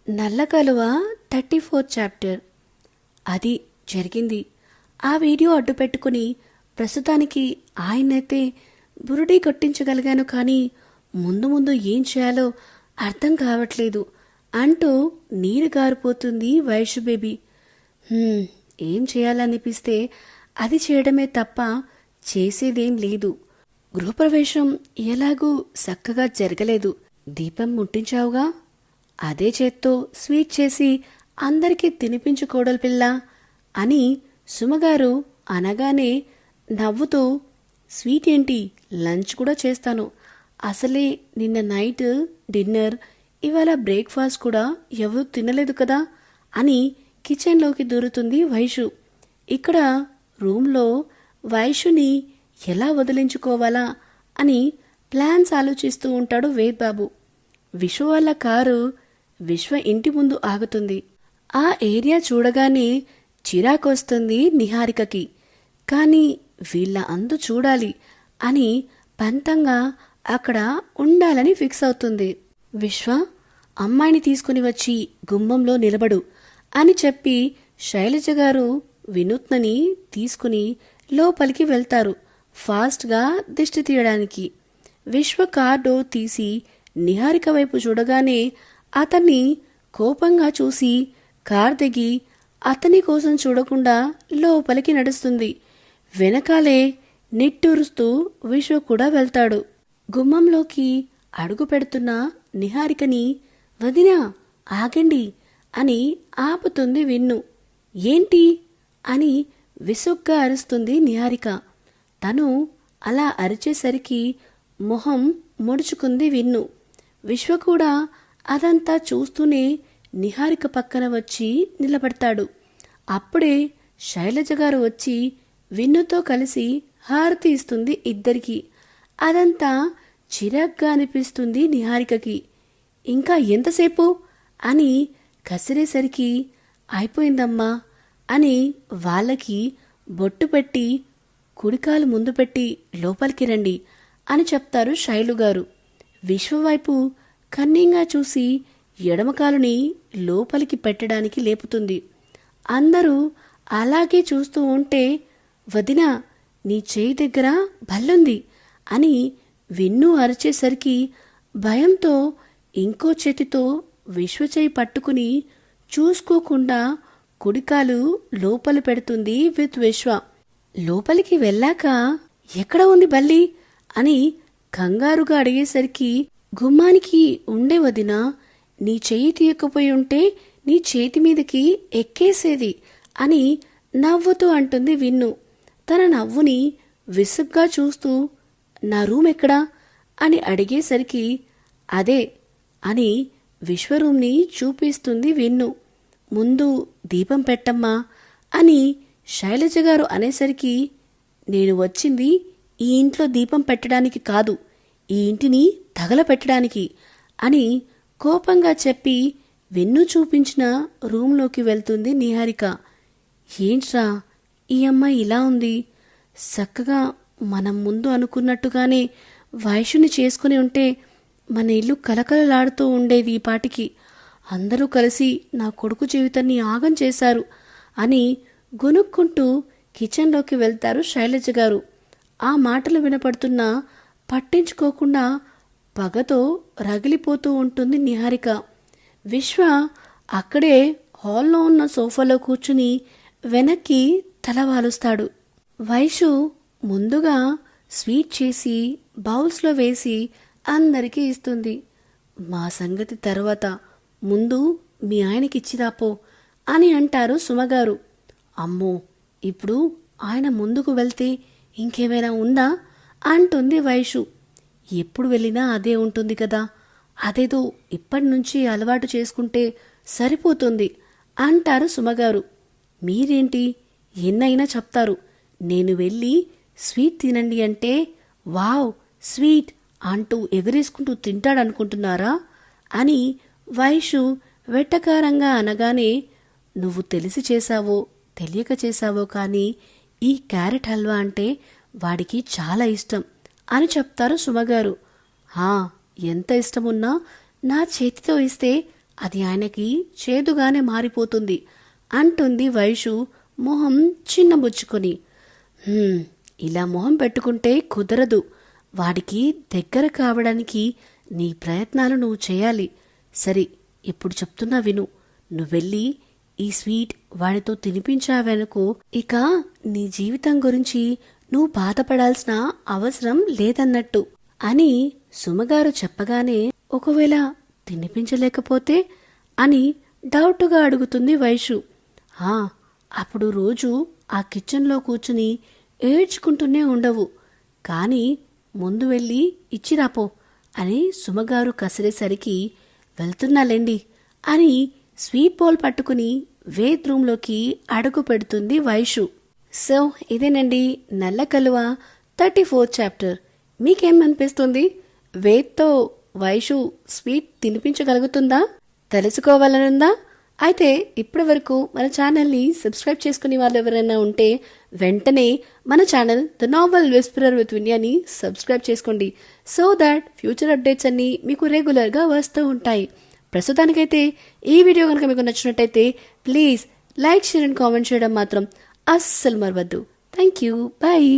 నల్ల కలువ 34th chapter. అది జరిగింది. ఆ వీడియో అడ్డు పెట్టుకుని ప్రస్తుతానికి ఆయనైతే బురుడి కొట్టించగలిగాను, కానీ ముందు ముందు ఏం చేయాలో అర్థం కావట్లేదు అంటూ నీరు గారిపోతుంది వైషు బేబీ. ఏం చేయాలనిపిస్తే అది చేయడమే తప్ప చేసేదేం లేదు. గృహప్రవేశం ఎలాగూ చక్కగా జరగలేదు. దీపం ముట్టించావుగా, అదే చేత్తో స్వీట్ చేసి అందరికీ తినిపించుకోడలు పిల్ల అని సుమగారు అనగానే నవ్వుతూ, స్వీట్ ఏంటి, లంచ్ కూడా చేస్తాను. అసలే నిన్న నైట్ డిన్నర్, ఇవాళ బ్రేక్ఫాస్ట్ కూడా ఎవరూ తినలేదు కదా అని కిచెన్లోకి దూరుతుంది వైషు. ఇక్కడ రూమ్లో వైషుని ఎలా వదిలించుకోవాలా అని ప్లాన్స్ ఆలోచిస్తూ ఉంటాడు వేద్ బాబు. విశ్వ వాళ్ళ కారు విశ్వ ఇంటి ముందు ఆగుతుంది. ఆ ఏరియా చూడగానే చిరాకొస్తుంది నిహారికకి. కానీ వీళ్ళ అందు చూడాలి అని పంతంగా అక్కడ ఉండాలని ఫిక్స్ అవుతుంది. విశ్వ, అమ్మాయిని తీసుకుని వచ్చి గుమ్మంలో నిలబడు అని చెప్పి శైలజ గారు వినూత్నని తీసుకుని లోపలికి వెళ్తారు ఫాస్ట్గా దిష్టి తీయడానికి. విశ్వ కార్ డోర్ తీసి నిహారిక వైపు చూడగానే అతన్ని కోపంగా చూసి కార్ దిగి అతని కోసం చూడకుండా లోపలికి నడుస్తుంది. వెనకాలే నిట్టూరుస్తూ విశ్వ కూడా వెళ్తాడు. గుమ్మంలోకి అడుగు పెడుతున్న నిహారికని, వదినా ఆగండి అని ఆపుతుంది విన్ను. ఏంటి అని విసుగ్గా అరుస్తుంది నిహారిక. తను అలా అరిచేసరికి మొహం ముడుచుకుంది విన్ను. విశ్వ కూడా అదంతా చూస్తూనే నిహారిక పక్కన వచ్చి నిలబడతాడు. అప్పుడే శైలజ గారు వచ్చి విన్నుతో కలిసి హారతి ఇస్తుంది ఇద్దరికి. అదంతా చిరాగ్గా అనిపిస్తుంది నిహారికకి. ఇంకా ఎంతసేపు అని కసిరేసరికి, అయిపోయిందమ్మా అని వాళ్ళకి బొట్టు పెట్టి కుడికాలు ముందు పెట్టి లోపలికి రండి అని చెప్తారు శైలుగారు. విశ్వవైపు కన్నీంగా చూసి ఎడమకాలుని లోపలికి పెట్టడానికి లేపుతుంది. అందరూ అలాగే చూస్తూ ఉంటే, వదినా నీ చేయి దగ్గర బల్లుంది అని విన్ను అరిచేసరికి భయంతో ఇంకో చేతితో విశ్వచేయి పట్టుకుని చూసుకోకుండా కుడికాలు లోపలి పెడుతుంది విత్ విశ్వ. లోపలికి వెళ్ళాక, ఎక్కడ ఉంది బల్లి అని కంగారుగా అడిగేసరికి, గుమ్మానికి ఉండే వదినా, నీ చెయ్యి తీయకపోయి ఉంటే నీ చేతి మీదకి ఎక్కేసేది అని నవ్వుతూ అంటుంది విన్ను. తన నవ్వుని విసుగ్గా చూస్తూ, నా రూమ్ ఎక్కడా అని అడిగేసరికి, అదే అని విశ్వరూమ్ని చూపిస్తుంది విన్ను. ముందు దీపం పెట్టమ్మా అని శైలజ గారు అనేసరికి, నేను వచ్చింది ఈ ఇంట్లో దీపం పెట్టడానికి కాదు, ఈ ఇంటిని తగలపెట్టడానికి అని కోపంగా చెప్పి వెన్ను చూపించిన రూంలోకి వెళ్తుంది నిహారిక. ఏంట్రా ఈ అమ్మాయి ఇలా ఉంది? చక్కగా మనం ముందు అనుకున్నట్టుగానే వైషుని చేసుకుని ఉంటే మన ఇల్లు కలకలలాడుతూ ఉండేది ఈ పాటికి. అందరూ కలిసి నా కొడుకు జీవితాన్ని ఆగం చేశారు అని గొనుక్కుంటూ కిచెన్లోకి వెళ్తారు శైలజ గారు. ఆ మాటలు వినపడుతున్నా పట్టించుకోకుండా పగతో రగిలిపోతూ ఉంటుంది నిహారిక. విశ్వ అక్కడే హాల్లో ఉన్న సోఫాలో కూర్చుని వెనక్కి తలవాలుస్తాడు. వైషు ముందుగా స్వీట్ చేసి బౌల్స్లో వేసి అందరికీ ఇస్తుంది. మా సంగతి తర్వాత, ముందు మీ ఆయనకిచ్చిరాపో అని అంటారు సుమగారు. అమ్మో, ఇప్పుడు ఆయన ముందుకు వెళ్తే ఇంకేమైనా ఉందా అంటుంది వైషు. ఎప్పుడు వెళ్ళినా అదే ఉంటుంది కదా, అదేదో ఇప్పటి నుంచి అలవాటు చేసుకుంటే సరిపోతుంది అంటారు సుమగారు. మీరేంటి ఎన్నైనా చెప్తారు, నేను వెళ్ళి స్వీట్ తినండి అంటే వావ్ స్వీట్ అంటూ ఎగరేసుకుంటూ తింటాడనుకుంటున్నారా అని వైషు వెట్టకారంగా అనగానే, నువ్వు తెలిసి చేశావో తెలియక చేశావో కానీ ఈ క్యారెట్ హల్వా అంటే వాడికి చాలా ఇష్టం అని చెప్తారు సుమగారు. ఎంత ఇష్టమున్నా నా చేతితో ఇస్తే అది ఆయనకి చేదుగానే మారిపోతుంది అంటుంది వైషు మొహం చిన్నబుచ్చుకొని. ఇలా మొహం పెట్టుకుంటే కుదరదు. వాడికి దగ్గర కావడానికి నీ ప్రయత్నాలు నువ్వు చేయాలి. సరే, ఇప్పుడు చెప్తున్నా విను. నువ్వెళ్ళి ఈ స్వీట్ వాడితో తినిపించావనుకో, ఇక నీ జీవితం గురించి నువ్వు బాధపడాల్సిన అవసరం లేదన్నట్టు అని సుమగారు చెప్పగానే, ఒకవేళ తినిపించలేకపోతే అని డౌట్గా అడుగుతుంది వైషు. అప్పుడు రోజు ఆ కిచెన్లో కూర్చుని ఏడ్చుకుంటూనే ఉండవు, కానీ ముందు వెళ్ళి ఇచ్చిరాపో అని సుమగారు కసిరేసరికి, వెళ్తున్నాలేండి అని స్వీట్ బౌల్ పట్టుకుని వేద్ రూంలోకి అడుగు పెడుతుంది వైషు. సో ఇదేనండి నల్ల కలువ 34th చాప్టర్. మీకేమనిపిస్తుంది? వేద్తో వైషు స్వీట్ తినిపించగలుగుతుందా? తెలుసుకోవాలనుందా? అయితే ఇప్పటి వరకు మన ఛానల్ని సబ్స్క్రైబ్ చేసుకునే వాళ్ళు ఎవరైనా ఉంటే వెంటనే మన channel the novel whisperer with విన్యాని సబ్స్క్రైబ్ చేసుకోండి. సో దాట్ ఫ్యూచర్ అప్డేట్స్ అన్నీ మీకు రెగ్యులర్గా వస్తూ ఉంటాయి. ప్రస్తుతానికైతే ఈ వీడియో కనుక మీకు నచ్చినట్టయితే please like, share and comment చేయడం మాత్రం అస్సలు మరవద్దు. Thank you. బాయ్.